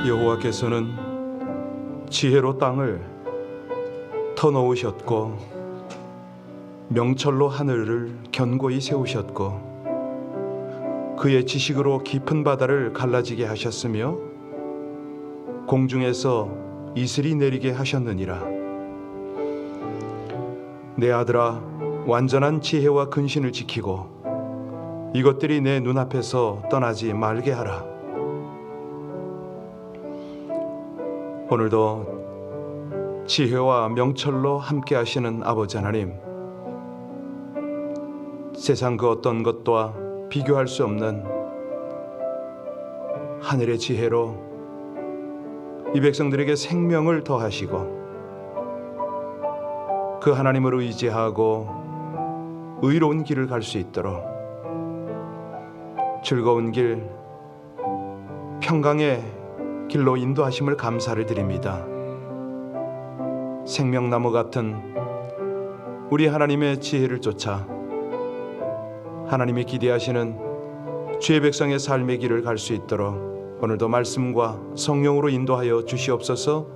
여호와께서는 지혜로 땅을 터놓으셨고 명철로 하늘을 견고히 세우셨고 그의 지식으로 깊은 바다를 갈라지게 하셨으며 공중에서 이슬이 내리게 하셨느니라. 내 아들아, 완전한 지혜와 근신을 지키고 이것들이 내 눈앞에서 떠나지 말게 하라. 오늘도 지혜와 명철로 함께 하시는 아버지 하나님, 세상 그 어떤 것과 비교할 수 없는 하늘의 지혜로 이 백성들에게 생명을 더하시고 그 하나님을 의지하고 의로운 길을 갈 수 있도록 즐거운 길, 평강의 길로 인도하심을 감사를 드립니다. 생명나무 같은 우리 하나님의 지혜를 쫓아 하나님이 기대하시는 주의 백성의 삶의 길을 갈 수 있도록 오늘도 말씀과 성령으로 인도하여 주시옵소서.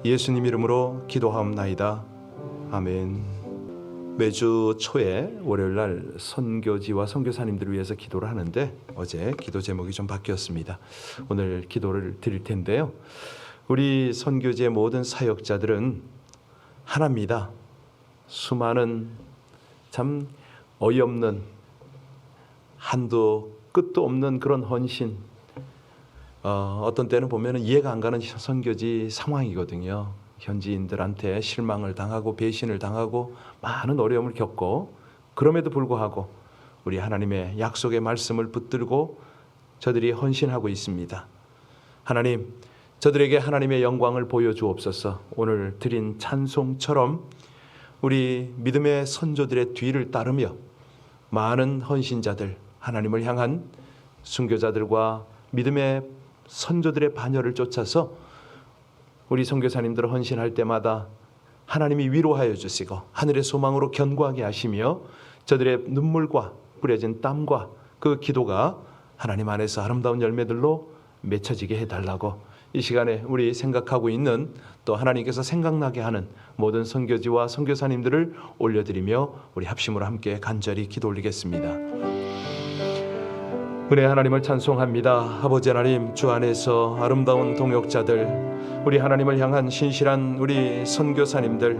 예수님 이름으로 기도하옵나이다. 아멘. 매주 초에 월요일날 선교지와 선교사님들을 위해서 기도를 하는데 어제 기도 제목이 좀 바뀌었습니다. 오늘 기도를 드릴 텐데요. 우리 선교지의 모든 사역자들은 하나입니다. 수많은 참 어이없는 한도 끝도 없는 그런 헌신, 어떤 때는 보면 이해가 안 가는 선교지 상황이거든요. 현지인들한테 실망을 당하고 배신을 당하고 많은 어려움을 겪고 그럼에도 불구하고 우리 하나님의 약속의 말씀을 붙들고 저들이 헌신하고 있습니다. 하나님, 저들에게 하나님의 영광을 보여주옵소서. 오늘 드린 찬송처럼 우리 믿음의 선조들의 뒤를 따르며 많은 헌신자들, 하나님을 향한 순교자들과 믿음의 선조들의 반열을 쫓아서 우리 선교사님들 헌신할 때마다 하나님이 위로하여 주시고 하늘의 소망으로 견고하게 하시며 저들의 눈물과 뿌려진 땀과 그 기도가 하나님 안에서 아름다운 열매들로 맺혀지게 해달라고 이 시간에 우리 생각하고 있는 또 하나님께서 생각나게 하는 모든 선교지와 선교사님들을 올려드리며 우리 합심으로 함께 간절히 기도 올리겠습니다. 은혜 하나님을 찬송합니다. 아버지 하나님, 주 안에서 아름다운 동역자들, 우리 하나님을 향한 신실한 우리 선교사님들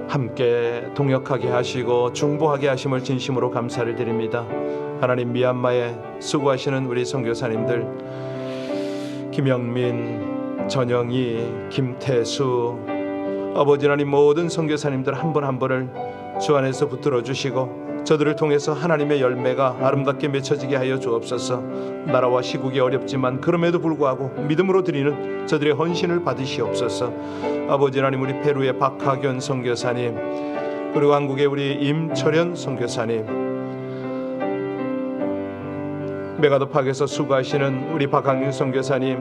함께 동역하게 하시고 중보하게 하심을 진심으로 감사를 드립니다. 하나님, 미얀마에 수고하시는 우리 선교사님들 김영민, 전영희, 김태수, 아버지 하나님 모든 선교사님들 한 분 한 분을 주 안에서 붙들어 주시고 저들을 통해서 하나님의 열매가 아름답게 맺혀지게 하여 주옵소서. 나라와 시국이 어렵지만 그럼에도 불구하고 믿음으로 드리는 저들의 헌신을 받으시옵소서. 아버지 하나님, 우리 페루의 박하견 선교사님, 그리고 한국의 우리 임철현 선교사님, 메가더팍에서 수고하시는 우리 박학윤 선교사님,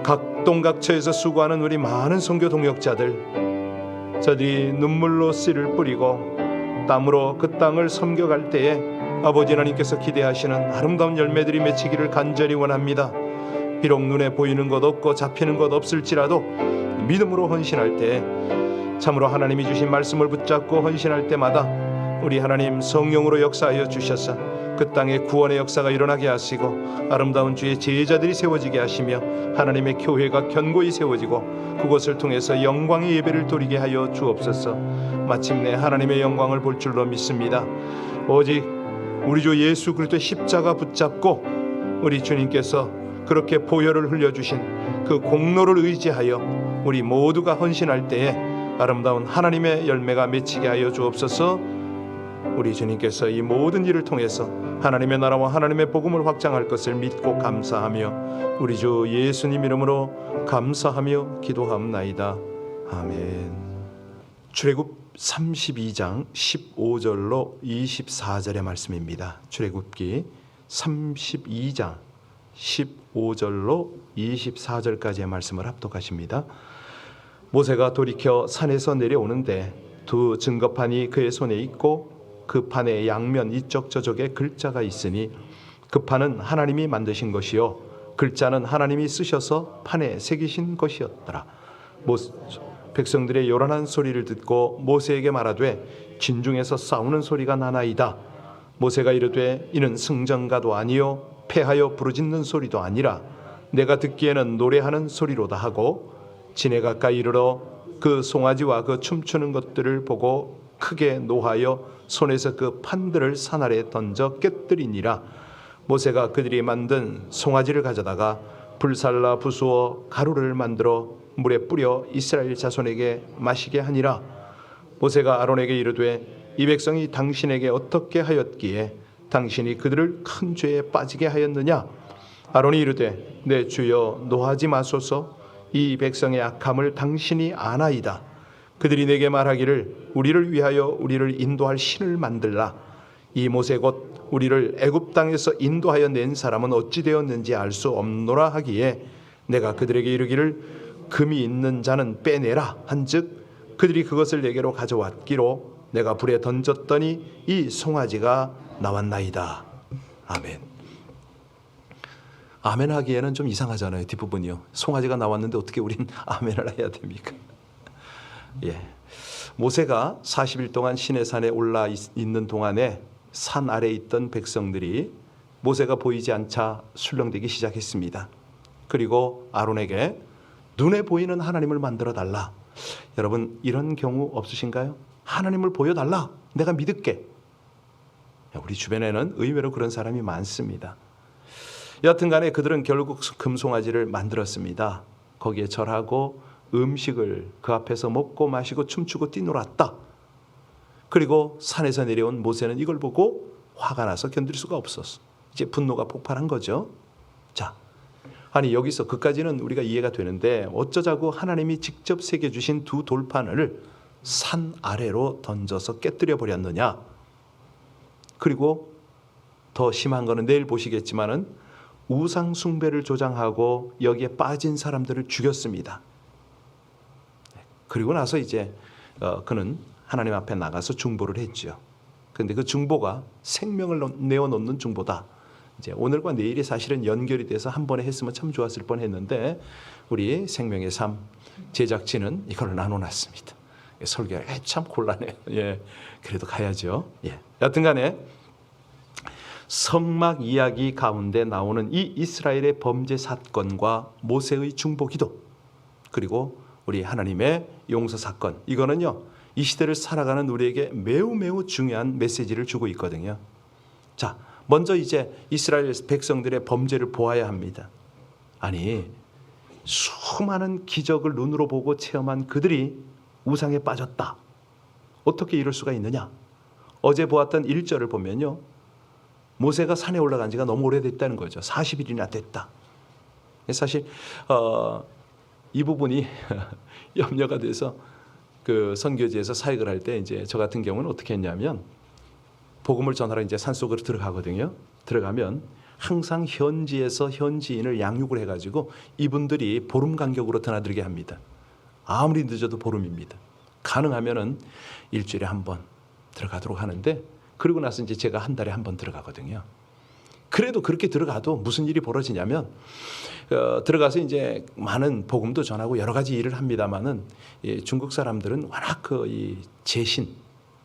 각동각처에서 수고하는 우리 많은 선교 동역자들, 저들이 눈물로 씨를 뿌리고 땀으로 그 땅을 섬겨갈 때에 아버지 하나님께서 기대하시는 아름다운 열매들이 맺히기를 간절히 원합니다. 비록 눈에 보이는 것 없고 잡히는 것 없을지라도 믿음으로 헌신할 때 참으로 하나님이 주신 말씀을 붙잡고 헌신할 때마다 우리 하나님 성령으로 역사하여 주셔서 그 땅에 구원의 역사가 일어나게 하시고 아름다운 주의 제자들이 세워지게 하시며 하나님의 교회가 견고히 세워지고 그곳을 통해서 영광의 예배를 드리게 하여 주옵소서. 마침내 하나님의 영광을 볼 줄로 믿습니다. 오직 우리 주 예수 그리스도의 십자가 붙잡고 우리 주님께서 그렇게 보혈을 흘려주신 그 공로를 의지하여 우리 모두가 헌신할 때에 아름다운 하나님의 열매가 맺히게 하여 주옵소서. 우리 주님께서 이 모든 일을 통해서 하나님의 나라와 하나님의 복음을 확장할 것을 믿고 감사하며 우리 주 예수님 이름으로 감사하며 기도하옵나이다. 아멘. 출애굽 32장 15절로 24절의 말씀입니다. 출애굽기 32장 15절로 24절까지의 말씀을 합독하십니다. 모세가 돌이켜 산에서 내려오는데 두 증거판이 그의 손에 있고 그 판의 양면 이쪽 저쪽에 글자가 있으니 그 판은 하나님이 만드신 것이요 글자는 하나님이 쓰셔서 판에 새기신 것이었더라. 백성들의 요란한 소리를 듣고 모세에게 말하되 진중에서 싸우는 소리가 나나이다. 모세가 이르되 이는 승전가도 아니요 패하여 부르짖는 소리도 아니라 내가 듣기에는 노래하는 소리로다 하고 진에 가까이 이르러 그 송아지와 그 춤추는 것들을 보고 크게 노하여 손에서 그 판들을 산 아래 던져 깨뜨리니라. 모세가 그들이 만든 송아지를 가져다가 불살라 부수어 가루를 만들어 물에 뿌려 이스라엘 자손에게 마시게 하니라. 모세가 아론에게 이르되 이 백성이 당신에게 어떻게 하였기에 당신이 그들을 큰 죄에 빠지게 하였느냐. 아론이 이르되 내 주여 노하지 마소서. 이 백성의 악함을 당신이 아나이다. 그들이 내게 말하기를 우리를 위하여 우리를 인도할 신을 만들라. 이 모세 곧 우리를 애굽 땅에서 인도하여 낸 사람은 어찌 되었는지 알 수 없노라 하기에 내가 그들에게 이르기를 금이 있는 자는 빼내라 한즉 그들이 그것을 내게로 가져왔기로 내가 불에 던졌더니 이 송아지가 나왔나이다. 아멘. 아멘 하기에는 좀 이상하잖아요. 뒷부분이요. 송아지가 나왔는데 어떻게 우린 아멘을 해야 됩니까? 예. 모세가 40일 동안 시내산에 올라 있는 동안에 산 아래에 있던 백성들이 모세가 보이지 않자 술렁대기 시작했습니다. 그리고 아론에게 눈에 보이는 하나님을 만들어 달라. 여러분 이런 경우 없으신가요? 하나님을 보여달라. 내가 믿을게. 우리 주변에는 의외로 그런 사람이 많습니다. 여하튼 간에 그들은 결국 금송아지를 만들었습니다. 거기에 절하고 음식을 그 앞에서 먹고 마시고 춤추고 뛰놀았다. 그리고 산에서 내려온 모세는 이걸 보고 화가 나서 견딜 수가 없었어. 이제 분노가 폭발한 거죠. 자, 아니 여기서 그까지는 우리가 이해가 되는데 어쩌자고 하나님이 직접 새겨주신 두 돌판을 산 아래로 던져서 깨뜨려 버렸느냐. 그리고 더 심한 거는 내일 보시겠지만은 우상 숭배를 조장하고 여기에 빠진 사람들을 죽였습니다. 그리고 나서 이제 그는 하나님 앞에 나가서 중보를 했죠. 그런데 그 중보가 생명을 내어놓는 중보다. 이제 오늘과 내일이 사실은 연결이 돼서 한 번에 했으면 참 좋았을 뻔했는데 우리 생명의 삶 제작진은 이걸 나눠놨습니다. 설교가 참 곤란해요. 예, 그래도 가야죠. 예, 여튼간에 성막 이야기 가운데 나오는 이 이스라엘의 범죄 사건과 모세의 중보기도 그리고 우리 하나님의 용서 사건 이거는요 이 시대를 살아가는 우리에게 매우 중요한 메시지를 주고 있거든요. 자, 먼저 이제 이스라엘 백성들의 범죄를 보아야 합니다. 아니 수많은 기적을 눈으로 보고 체험한 그들이 우상에 빠졌다. 어떻게 이럴 수가 있느냐? 어제 보았던 1절을 보면요. 모세가 산에 올라간 지가 너무 오래됐다는 거죠. 40일이나 됐다. 사실 이 부분이 염려가 돼서 그 선교지에서 사역을 할 때 이제 저 같은 경우는 어떻게 했냐면 복음을 전하러 이제 산속으로 들어가거든요. 들어가면 항상 현지에서 현지인을 양육을 해가지고 이분들이 보름 간격으로 드나들게 합니다. 아무리 늦어도 보름입니다. 가능하면은 일주일에 한 번 들어가도록 하는데 그리고 나서 이제 제가 한 달에 한 번 들어가거든요. 그래도 그렇게 들어가도 무슨 일이 벌어지냐면 들어가서 이제 많은 복음도 전하고 여러 가지 일을 합니다만은 중국 사람들은 워낙 그 이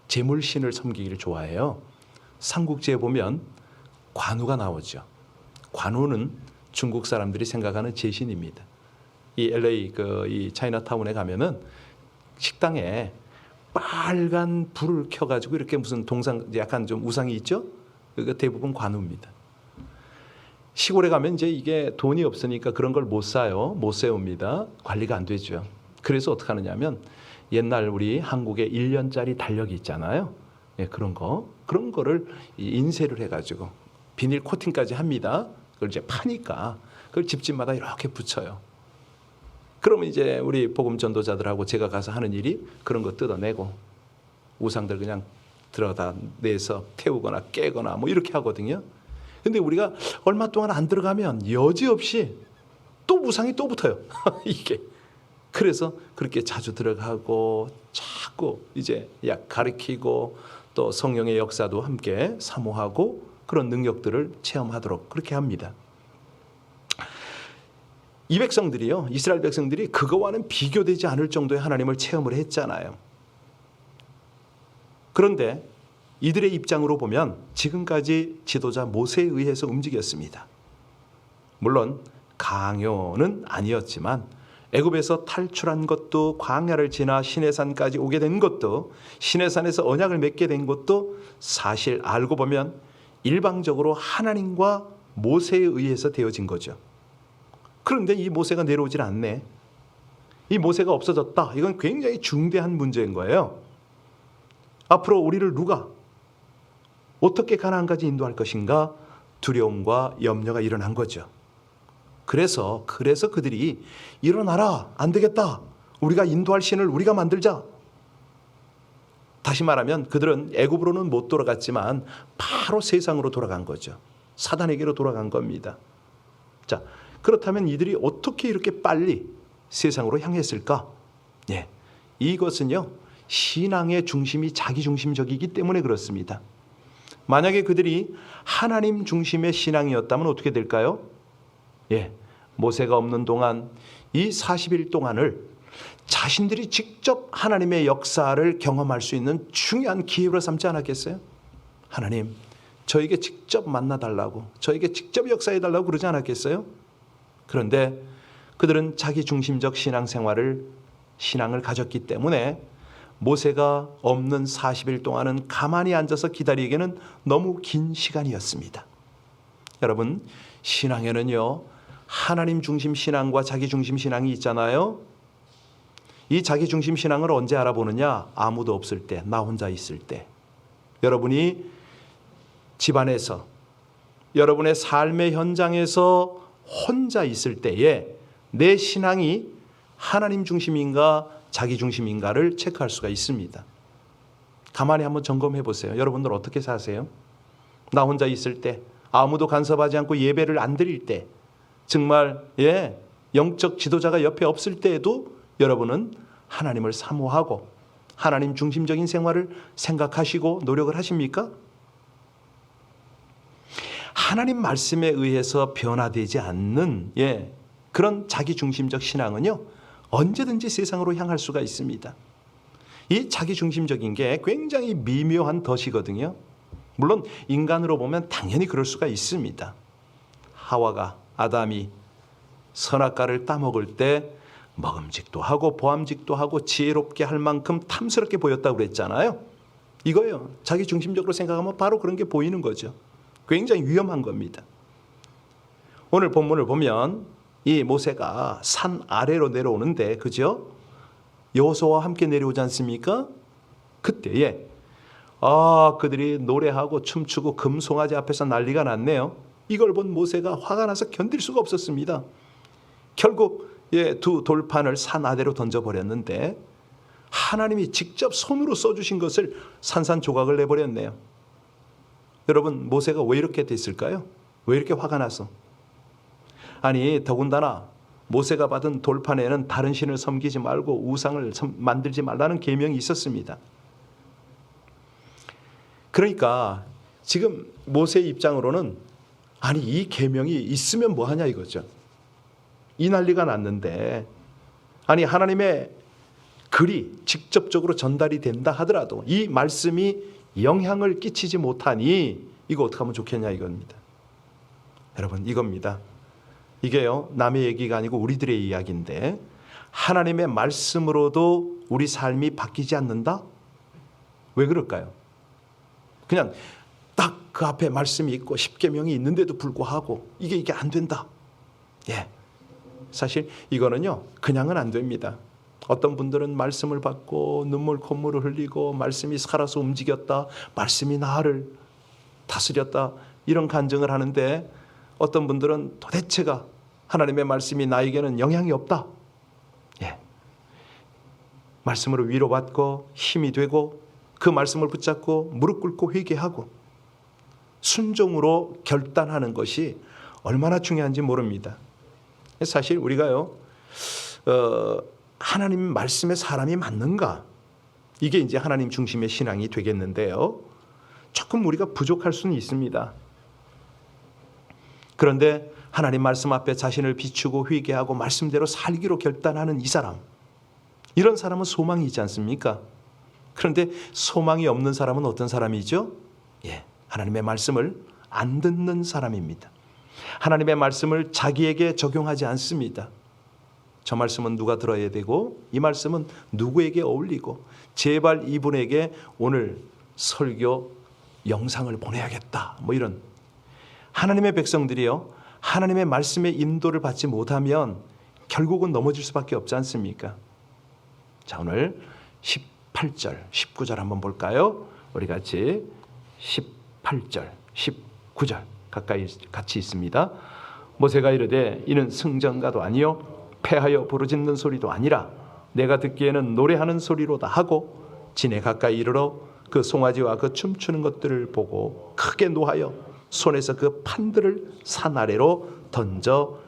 재물신을 섬기기를 좋아해요. 삼국지에 보면 관우가 나오죠. 관우는 중국 사람들이 생각하는 제신입니다. 이 LA 이 차이나타운에 가면은 식당에 빨간 불을 켜가지고 이렇게 무슨 동상 약간 좀 우상이 있죠. 그게 대부분 관우입니다. 시골에 가면 이제 이게 돈이 없으니까 그런 걸 못 사요. 못 세웁니다. 관리가 안 되죠. 그래서 어떻게 하느냐면 옛날 우리 한국의 1년짜리 달력이 있잖아요. 예, 그런 거를 인쇄를 해가지고 비닐 코팅까지 합니다. 그걸 이제 파니까 그걸 집집마다 이렇게 붙여요. 그러면 이제 우리 복음 전도자들하고 제가 가서 하는 일이 그런 거 뜯어내고 우상들 그냥 들어다 내서 태우거나 깨거나 뭐 이렇게 하거든요. 근데 우리가 얼마 동안 안 들어가면 여지없이 또 우상이 또 붙어요. 이게. 그래서 그렇게 자주 들어가고 자꾸 이제 약 가르치고 또 성령의 역사도 함께 사모하고 그런 능력들을 체험하도록 그렇게 합니다. 이 백성들이요, 이스라엘 백성들이 그거와는 비교되지 않을 정도의 하나님을 체험을 했잖아요. 그런데 이들의 입장으로 보면 지금까지 지도자 모세에 의해서 움직였습니다. 물론 강요는 아니었지만 애굽에서 탈출한 것도, 광야를 지나 시내산까지 오게 된 것도, 시내산에서 언약을 맺게 된 것도 사실 알고 보면 일방적으로 하나님과 모세에 의해서 되어진 거죠. 그런데 이 모세가 내려오질 않네. 이 모세가 없어졌다. 이건 굉장히 중대한 문제인 거예요. 앞으로 우리를 누가 어떻게 가나안까지 인도할 것인가 두려움과 염려가 일어난 거죠. 그래서 그들이 일어나라, 안 되겠다, 우리가 인도할 신을 우리가 만들자. 다시 말하면 그들은 애굽으로는 못 돌아갔지만 바로 세상으로 돌아간 거죠. 사단에게로 돌아간 겁니다. 자, 그렇다면 이들이 어떻게 이렇게 빨리 세상으로 향했을까? 예, 이것은요, 신앙의 중심이 자기중심적이기 때문에 그렇습니다. 만약에 그들이 하나님 중심의 신앙이었다면 어떻게 될까요? 예, 모세가 없는 동안 이 40일 동안을 자신들이 직접 하나님의 역사를 경험할 수 있는 중요한 기회로 삼지 않았겠어요? 하나님, 저에게 직접 만나달라고, 저에게 직접 역사해달라고 그러지 않았겠어요? 그런데 그들은 자기 중심적 신앙을 가졌기 때문에 모세가 없는 40일 동안은 가만히 앉아서 기다리기에는 너무 긴 시간이었습니다. 여러분, 신앙에는요, 하나님 중심 신앙과 자기 중심 신앙이 있잖아요. 이 자기 중심 신앙을 언제 알아보느냐? 아무도 없을 때, 나 혼자 있을 때. 여러분이 집안에서, 여러분의 삶의 현장에서 혼자 있을 때에 내 신앙이 하나님 중심인가 자기 중심인가를 체크할 수가 있습니다. 가만히 한번 점검해 보세요. 여러분들 어떻게 사세요? 나 혼자 있을 때, 아무도 간섭하지 않고 예배를 안 드릴 때, 정말 영적 지도자가 옆에 없을 때에도 여러분은 하나님을 사모하고 하나님 중심적인 생활을 생각하시고 노력을 하십니까? 하나님 말씀에 의해서 변화되지 않는 그런 자기 중심적 신앙은요, 언제든지 세상으로 향할 수가 있습니다. 이 자기 중심적인 게 굉장히 미묘한 덫이거든요. 물론 인간으로 보면 당연히 그럴 수가 있습니다. 하와가, 아담이 선악과를 따먹을 때 먹음직도 하고 보암직도 하고 지혜롭게 할 만큼 탐스럽게 보였다고 그랬잖아요. 이거요, 자기 중심적으로 생각하면 바로 그런 게 보이는 거죠. 굉장히 위험한 겁니다. 오늘 본문을 보면 이 모세가 산 아래로 내려오는데, 그죠? 여호수아와 함께 내려오지 않습니까? 그때에 그들이 노래하고 춤추고 금송아지 앞에서 난리가 났네요. 이걸 본 모세가 화가 나서 견딜 수가 없었습니다. 결국 두 돌판을 산 아래로 던져버렸는데 하나님이 직접 손으로 써주신 것을 산산조각을 내버렸네요. 여러분, 모세가 왜 이렇게 됐을까요? 왜 이렇게 화가 나서? 아니, 더군다나 모세가 받은 돌판에는 다른 신을 섬기지 말고 우상을 만들지 말라는 계명이 있었습니다. 그러니까 지금 모세의 입장으로는 아니, 이 계명이 있으면 뭐하냐 이거죠. 이 난리가 났는데, 아니, 하나님의 글이 직접적으로 전달이 된다 하더라도 이 말씀이 영향을 끼치지 못하니 이거 어떻게 하면 좋겠냐 이겁니다. 여러분, 이겁니다. 이게요, 남의 얘기가 아니고 우리들의 이야기인데, 하나님의 말씀으로도 우리 삶이 바뀌지 않는다? 왜 그럴까요? 그냥 딱 그 앞에 말씀이 있고 십계명이 있는데도 불구하고 이게 안 된다. 사실 이거는요, 그냥은 안 됩니다. 어떤 분들은 말씀을 받고 눈물 콧물을 흘리고 말씀이 살아서 움직였다, 말씀이 나를 다스렸다, 이런 간증을 하는데, 어떤 분들은 도대체가 하나님의 말씀이 나에게는 영향이 없다. 말씀으로 위로받고 힘이 되고 그 말씀을 붙잡고 무릎 꿇고 회개하고 순종으로 결단하는 것이 얼마나 중요한지 모릅니다. 사실 우리가요, 하나님 말씀에 사람이 맞는가? 이게 이제 하나님 중심의 신앙이 되겠는데요. 조금 우리가 부족할 수는 있습니다. 그런데 하나님 말씀 앞에 자신을 비추고 회개하고 말씀대로 살기로 결단하는 이 사람, 이런 사람은 소망이 있지 않습니까? 그런데 소망이 없는 사람은 어떤 사람이죠? 하나님의 말씀을 안 듣는 사람입니다. 하나님의 말씀을 자기에게 적용하지 않습니다. 저 말씀은 누가 들어야 되고 이 말씀은 누구에게 어울리고 제발 이분에게 오늘 설교 영상을 보내야겠다, 뭐 이런. 하나님의 백성들이요, 하나님의 말씀의 인도를 받지 못하면 결국은 넘어질 수밖에 없지 않습니까? 자, 오늘 18절, 19절 한번 볼까요? 우리 같이 18절, 19절 가까이 같이 있습니다. 모세가 이르되 이는 승전가도 아니요 패하여 부르짖는 소리도 아니라 내가 듣기에는 노래하는 소리로다 하고 진에 가까이 이르러 그 송아지와 그 춤추는 것들을 보고 크게 노하여 손에서 그 판들을 산 아래로 던져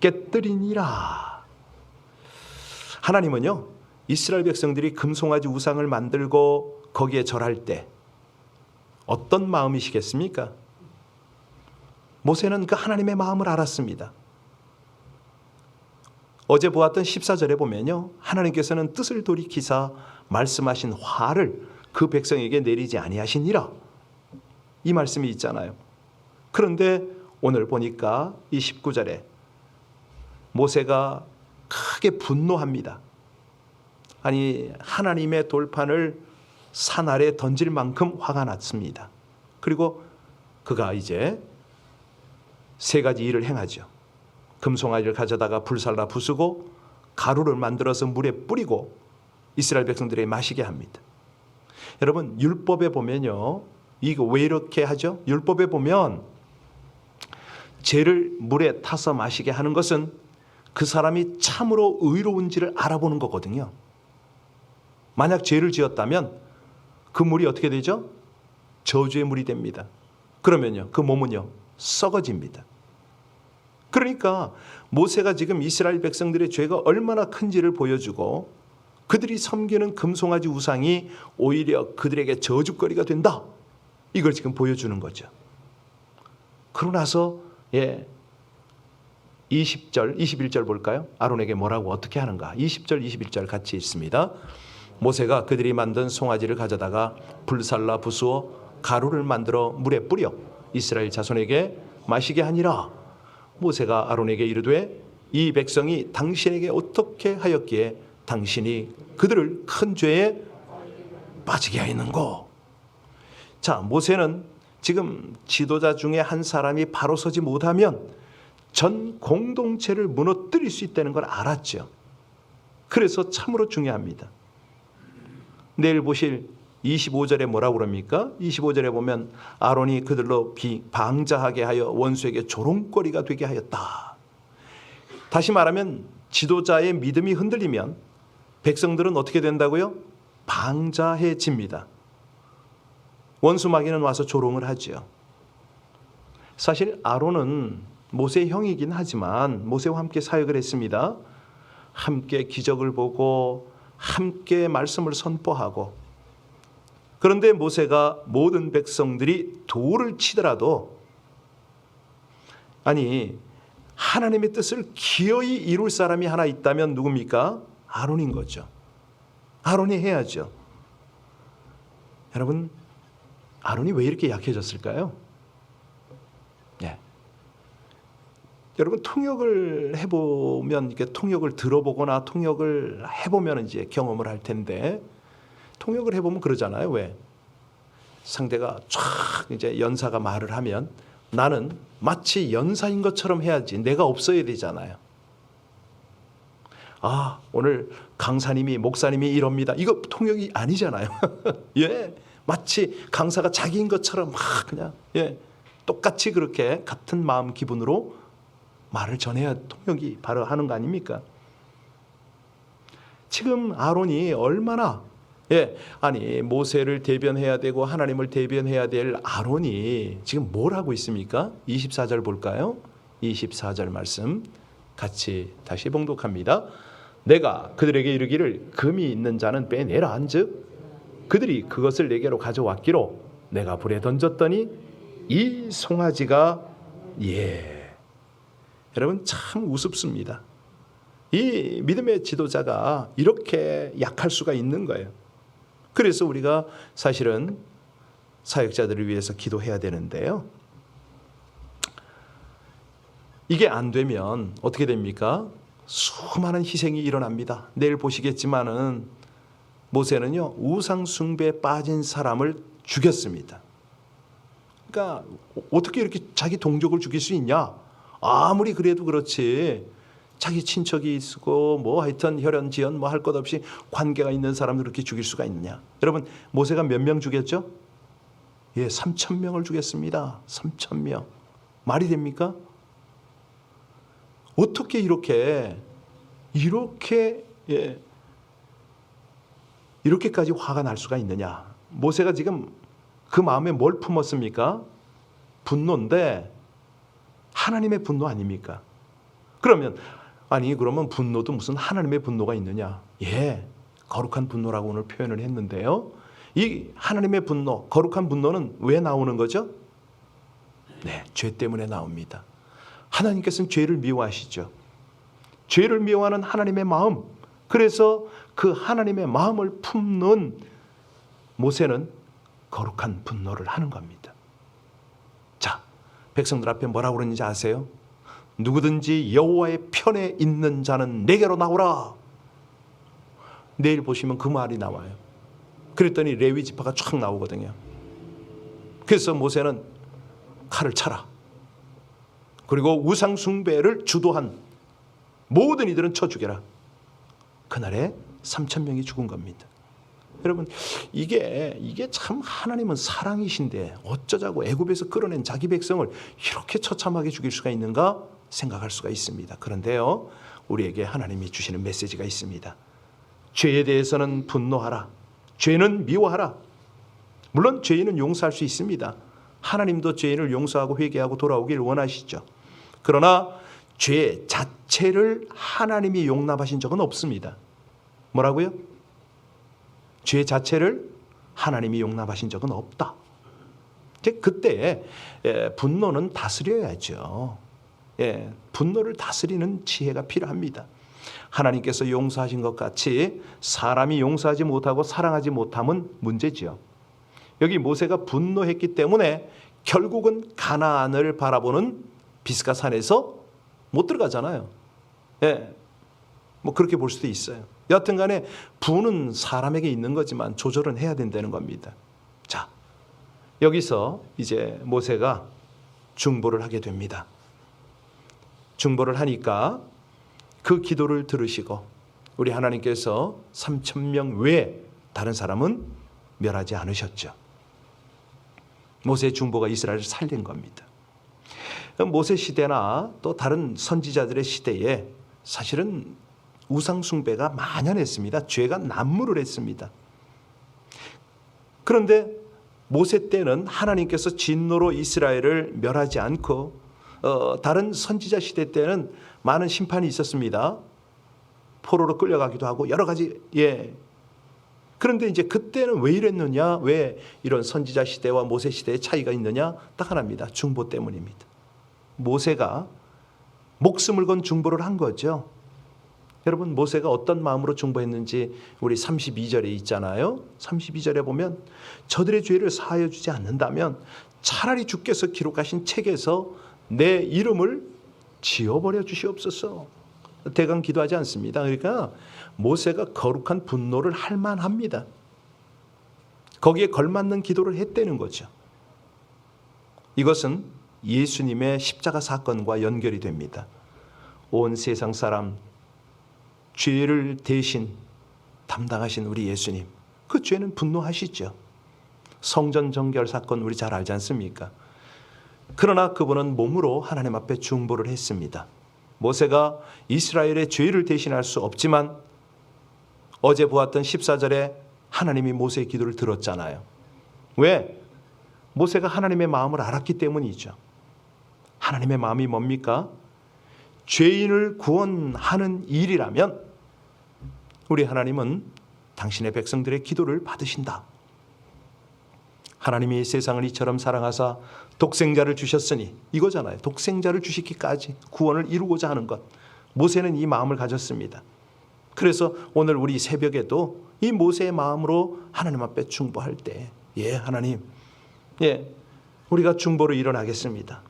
깨뜨리니라. 하나님은요, 이스라엘 백성들이 금송아지 우상을 만들고 거기에 절할 때 어떤 마음이시겠습니까? 모세는 그 하나님의 마음을 알았습니다. 어제 보았던 14절에 보면요, 하나님께서는 뜻을 돌이키사 말씀하신 화를 그 백성에게 내리지 아니하시니라, 이 말씀이 있잖아요. 그런데 오늘 보니까 이 19절에 모세가 크게 분노합니다. 아니, 하나님의 돌판을 산 아래에 던질 만큼 화가 났습니다. 그리고 그가 이제 세 가지 일을 행하죠. 금송아지를 가져다가 불살라 부수고 가루를 만들어서 물에 뿌리고 이스라엘 백성들에게 마시게 합니다. 여러분, 율법에 보면요, 이거 왜 이렇게 하죠? 율법에 보면 죄를 물에 타서 마시게 하는 것은 그 사람이 참으로 의로운지를 알아보는 거거든요. 만약 죄를 지었다면 그 물이 어떻게 되죠? 저주의 물이 됩니다. 그러면요, 그 몸은요, 썩어집니다. 그러니까 모세가 지금 이스라엘 백성들의 죄가 얼마나 큰지를 보여주고 그들이 섬기는 금송아지 우상이 오히려 그들에게 저주거리가 된다, 이걸 지금 보여주는 거죠. 그러고 나서 20절, 21절 볼까요? 아론에게 뭐라고 어떻게 하는가? 20절, 21절 같이 있습니다. 모세가 그들이 만든 송아지를 가져다가 불살라 부수어 가루를 만들어 물에 뿌려 이스라엘 자손에게 마시게 하니라. 모세가 아론에게 이르되 이 백성이 당신에게 어떻게 하였기에 당신이 그들을 큰 죄에 빠지게 하였는고. 자, 모세는 지금 지도자 중에 한 사람이 바로 서지 못하면 전 공동체를 무너뜨릴 수 있다는 걸 알았죠. 그래서 참으로 중요합니다. 내일 보실 25절에 뭐라고 그럽니까? 25절에 보면 아론이 그들로 방자하게 하여 원수에게 조롱거리가 되게 하였다. 다시 말하면 지도자의 믿음이 흔들리면 백성들은 어떻게 된다고요? 방자해집니다. 원수 마귀는 와서 조롱을 하죠. 사실 아론은 모세의 형이긴 하지만 모세와 함께 사역을 했습니다. 함께 기적을 보고 함께 말씀을 선포하고. 그런데 모세가 모든 백성들이 돌을 치더라도, 아니, 하나님의 뜻을 기어이 이룰 사람이 하나 있다면 누굽니까? 아론인 거죠. 아론이 해야죠. 여러분, 아론이 왜 이렇게 약해졌을까요? 여러분, 통역을 해보면, 이렇게 통역을 들어보거나 통역을 해보면 이제 경험을 할 텐데, 통역을 해보면 그러잖아요. 왜? 상대가 쫙 이제 연사가 말을 하면 나는 마치 연사인 것처럼 해야지, 내가 없어야 되잖아요. 아, 오늘 강사님이, 목사님이 이럽니다. 이거 통역이 아니잖아요. 마치 강사가 자기인 것처럼 막 그냥 똑같이 그렇게 같은 마음 기분으로 말을 전해야 통역이 바로 하는 거 아닙니까? 지금 아론이 얼마나 아니, 모세를 대변해야 되고 하나님을 대변해야 될 아론이 지금 뭘 하고 있습니까? 24절 볼까요? 24절 말씀 같이 다시 봉독합니다. 내가 그들에게 이르기를 금이 있는 자는 빼내라 한즉 그들이 그것을 내게로 가져왔기로 내가 불에 던졌더니 이 송아지가 여러분 참 우습습니다. 이 믿음의 지도자가 이렇게 약할 수가 있는 거예요. 그래서 우리가 사실은 사역자들을 위해서 기도해야 되는데요. 이게 안 되면 어떻게 됩니까? 수많은 희생이 일어납니다. 내일 보시겠지만은 모세는요 우상 숭배에 빠진 사람을 죽였습니다. 그러니까 어떻게 이렇게 자기 동족을 죽일 수 있냐? 아무리 그래도 그렇지 자기 친척이 있고 뭐 하여튼 혈연 지연 뭐 할 것 없이 관계가 있는 사람들 그렇게 죽일 수가 있느냐? 여러분 모세가 몇 명 죽였죠? 예, 3,000명을 죽였습니다. 3,000명. 말이 됩니까? 어떻게 이렇게까지 화가 날 수가 있느냐? 모세가 지금 그 마음에 뭘 품었습니까? 분노인데 하나님의 분노 아닙니까? 그러면 분노도 무슨 하나님의 분노가 있느냐? 예, 거룩한 분노라고 오늘 표현을 했는데요. 이 하나님의 분노, 거룩한 분노는 왜 나오는 거죠? 네, 죄 때문에 나옵니다. 하나님께서는 죄를 미워하시죠. 죄를 미워하는 하나님의 마음, 그래서 그 하나님의 마음을 품는 모세는 거룩한 분노를 하는 겁니다. 자, 백성들 앞에 뭐라고 그러는지 아세요? 누구든지 여호와의 편에 있는 자는 내게로 나오라. 내일 보시면 그 말이 나와요. 그랬더니 레위 지파가 쫙 나오거든요. 그래서 모세는 칼을 차라. 그리고 우상 숭배를 주도한 모든 이들은 쳐 죽여라. 그날에 3,000명이 죽은 겁니다. 여러분 이게 참 하나님은 사랑이신데 어쩌자고 애굽에서 끌어낸 자기 백성을 이렇게 처참하게 죽일 수가 있는가 생각할 수가 있습니다. 그런데요, 우리에게 하나님이 주시는 메시지가 있습니다. 죄에 대해서는 분노하라. 죄는 미워하라. 물론 죄인은 용서할 수 있습니다. 하나님도 죄인을 용서하고 회개하고 돌아오길 원하시죠. 그러나 죄 자체를 하나님이 용납하신 적은 없습니다. 뭐라고요? 죄 자체를 하나님이 용납하신 적은 없다. 그때 분노는 다스려야죠. 분노를 다스리는 지혜가 필요합니다. 하나님께서 용서하신 것 같이 사람이 용서하지 못하고 사랑하지 못함은 문제지요. 여기 모세가 분노했기 때문에 결국은 가나안을 바라보는 비스가 산에서 못 들어가잖아요. 뭐 그렇게 볼 수도 있어요. 여하튼 간에 분은 사람에게 있는 거지만 조절은 해야 된다는 겁니다. 자, 여기서 이제 모세가 중보를 하게 됩니다. 중보를 하니까 그 기도를 들으시고 우리 하나님께서 3,000명 외에 다른 사람은 멸하지 않으셨죠. 모세의 중보가 이스라엘을 살린 겁니다. 모세 시대나 또 다른 선지자들의 시대에 사실은 우상 숭배가 만연했습니다. 죄가 난무를 했습니다. 그런데 모세 때는 하나님께서 진노로 이스라엘을 멸하지 않고 다른 선지자 시대 때는 많은 심판이 있었습니다. 포로로 끌려가기도 하고 여러 가지. 그런데 이제 그때는 왜 이랬느냐? 왜 이런 선지자 시대와 모세 시대의 차이가 있느냐? 딱 하나입니다. 중보 때문입니다. 모세가 목숨을 건 중보를 한 거죠. 여러분 모세가 어떤 마음으로 중보했는지 우리 32절에 있잖아요. 32절에 보면 저들의 죄를 사하여 주지 않는다면 차라리 주께서 기록하신 책에서 내 이름을 지워버려 주시옵소서. 대강 기도하지 않습니다. 그러니까 모세가 거룩한 분노를 할 만합니다. 거기에 걸맞는 기도를 했다는 거죠. 이것은 예수님의 십자가 사건과 연결이 됩니다. 온 세상 사람 죄를 대신 담당하신 우리 예수님, 그 죄는 분노하시죠. 성전 정결 사건 우리 잘 알지 않습니까? 그러나 그분은 몸으로 하나님 앞에 중보를 했습니다. 모세가 이스라엘의 죄를 대신할 수 없지만 어제 보았던 14절에 하나님이 모세의 기도를 들었잖아요. 왜? 모세가 하나님의 마음을 알았기 때문이죠. 하나님의 마음이 뭡니까? 죄인을 구원하는 일이라면 우리 하나님은 당신의 백성들의 기도를 받으신다. 하나님이 세상을 이처럼 사랑하사 독생자를 주셨으니 이거잖아요. 독생자를 주시기까지 구원을 이루고자 하는 것. 모세는 이 마음을 가졌습니다. 그래서 오늘 우리 새벽에도 이 모세의 마음으로 하나님 앞에 중보할 때, 하나님, 우리가 중보로 일어나겠습니다.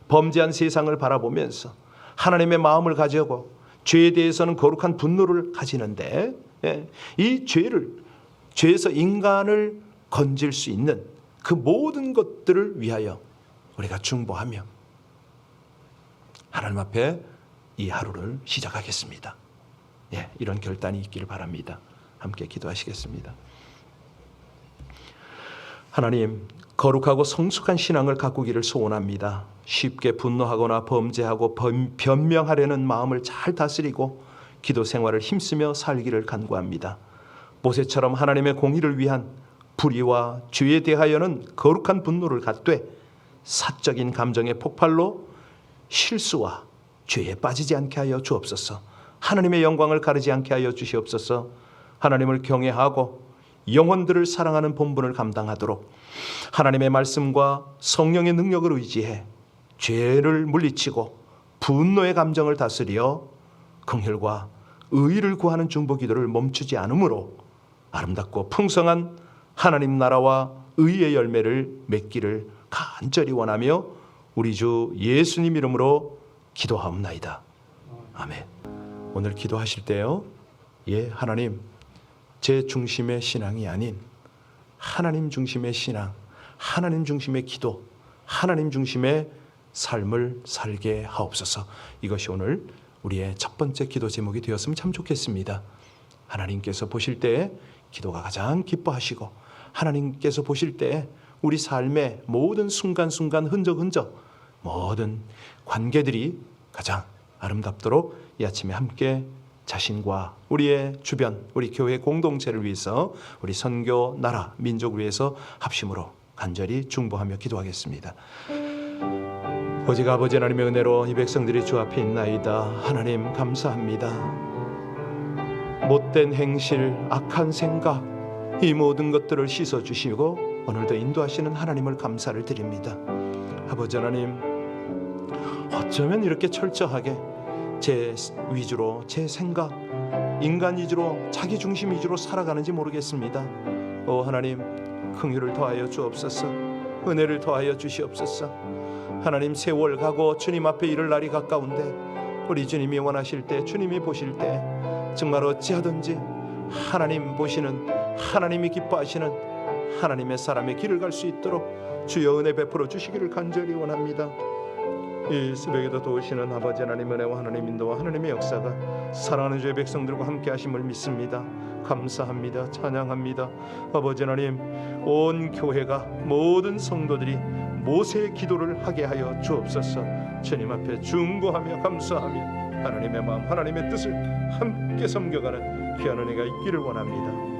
범죄한 세상을 바라보면서 하나님의 마음을 가지고 죄에 대해서는 거룩한 분노를 가지는데, 이 죄에서 인간을 건질 수 있는 그 모든 것들을 위하여 우리가 중보하며 하나님 앞에 이 하루를 시작하겠습니다. 이런 결단이 있기를 바랍니다. 함께 기도하시겠습니다. 하나님, 거룩하고 성숙한 신앙을 가꾸기를 소원합니다. 쉽게 분노하거나 범죄하고 변명하려는 마음을 잘 다스리고 기도 생활을 힘쓰며 살기를 간구합니다. 모세처럼 하나님의 공의를 위한 불의와 죄에 대하여는 거룩한 분노를 갖되 사적인 감정의 폭발로 실수와 죄에 빠지지 않게 하여 주옵소서. 하나님의 영광을 가르지 않게 하여 주시옵소서. 하나님을 경외하고 영혼들을 사랑하는 본분을 감당하도록 하나님의 말씀과 성령의 능력을 의지해 죄를 물리치고 분노의 감정을 다스려 긍휼과 의를 구하는 중보 기도를 멈추지 않으므로 아름답고 풍성한 하나님 나라와 의의 열매를 맺기를 간절히 원하며 우리 주 예수님 이름으로 기도하옵나이다. 아멘. 오늘 기도하실 때요, 하나님, 제 중심의 신앙이 아닌 하나님 중심의 신앙, 하나님 중심의 기도, 하나님 중심의 삶을 살게 하옵소서. 이것이 오늘 우리의 첫 번째 기도 제목이 되었으면 참 좋겠습니다. 하나님께서 보실 때 기도가 가장 기뻐하시고, 하나님께서 보실 때 우리 삶의 모든 순간순간 흔적 모든 관계들이 가장 아름답도록 이 아침에 함께 자신과 우리의 주변, 우리 교회 공동체를 위해서, 우리 선교, 나라, 민족을 위해서 합심으로 간절히 중보하며 기도하겠습니다. 오직 아버지 하나님의 은혜로 이 백성들이 주 앞에 있나이다. 하나님 감사합니다. 못된 행실, 악한 생각, 이 모든 것들을 씻어주시고 오늘도 인도하시는 하나님을 감사를 드립니다. 아버지 하나님, 어쩌면 이렇게 철저하게 제 위주로, 제 생각, 인간 위주로, 자기 중심 위주로 살아가는지 모르겠습니다. 오 하나님, 긍휼을 더하여 주옵소서. 은혜를 더하여 주시옵소서. 하나님, 세월 가고 주님 앞에 이를 날이 가까운데 우리 주님이 원하실 때, 주님이 보실 때 정말 어찌하든지 하나님 보시는, 하나님이 기뻐하시는 하나님의 사람의 길을 갈 수 있도록 주여 은혜 베풀어 주시기를 간절히 원합니다. 이 새벽에도 도우시는 아버지 하나님 은혜와 하나님 인도와 하나님의 역사가 사랑하는 주의 백성들과 함께 하심을 믿습니다. 감사합니다. 찬양합니다. 아버지 하나님, 온 교회가, 모든 성도들이 모세의 기도를 하게 하여 주옵소서. 주님 앞에 중보하며 감사하며 하나님의 마음, 하나님의 뜻을 함께 섬겨가는 귀한 은혜가 있기를 원합니다.